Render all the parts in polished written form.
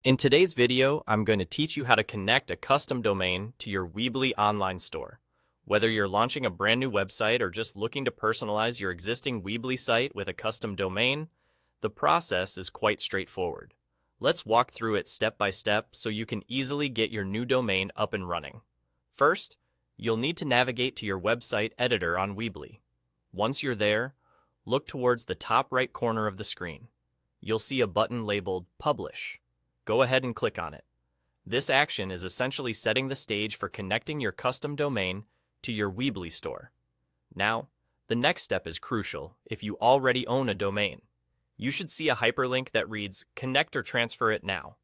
In today's video, I'm going to teach you how to connect a custom domain to your Weebly online store. Whether you're launching a brand new website or just looking to personalize your existing Weebly site with a custom domain, the process is quite straightforward. Let's walk through it step by step so you can easily get your new domain up and running. First, you'll need to navigate to your website editor on Weebly. Once you're there, look towards the top right corner of the screen. You'll see a button labeled Publish. Go ahead and click on it. This action is essentially setting the stage for connecting your custom domain to your Weebly store. Now, the next step is crucial if you already own a domain. You should see a hyperlink that reads Connect or Transfer it now.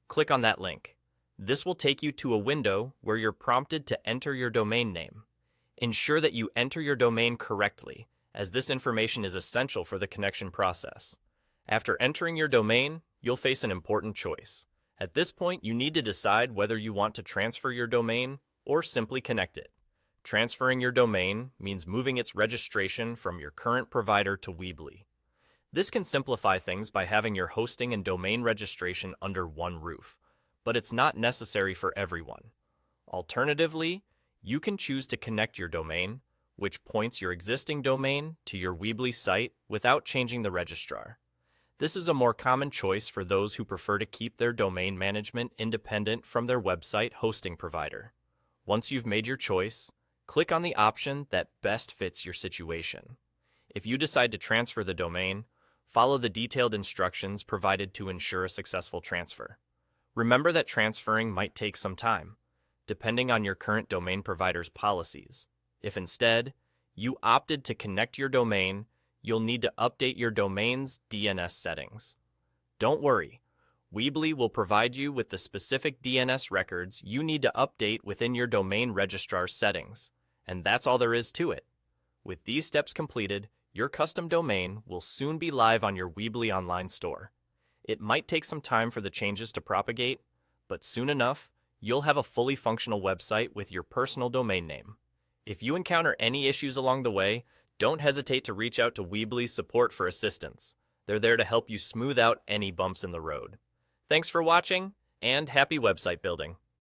Click on that link. This will take you to a window where you're prompted to enter your domain name. Ensure that you enter your domain correctly, as this information is essential for the connection process. After entering your domain, you'll face an important choice. At this point, you need to decide whether you want to transfer your domain or simply connect it. Transferring your domain means moving its registration from your current provider to Weebly. This can simplify things by having your hosting and domain registration under one roof, but it's not necessary for everyone. Alternatively, you can choose to connect your domain, which points your existing domain to your Weebly site without changing the registrar. This is a more common choice for those who prefer to keep their domain management independent from their website hosting provider. Once you've made your choice, click on the option that best fits your situation. If you decide to transfer the domain, follow the detailed instructions provided to ensure a successful transfer. Remember that transferring might take some time, depending on your current domain provider's policies. If instead, you opted to connect your domain, you'll need to update your domain's DNS settings. Don't worry, Weebly will provide you with the specific DNS records you need to update within your domain registrar settings, and that's all there is to it. With these steps completed, your custom domain will soon be live on your Weebly online store. It might take some time for the changes to propagate, but soon enough, you'll have a fully functional website with your personal domain name. If you encounter any issues along the way, don't hesitate to reach out to Weebly's support for assistance. They're there to help you smooth out any bumps in the road. Thanks for watching, and happy website building!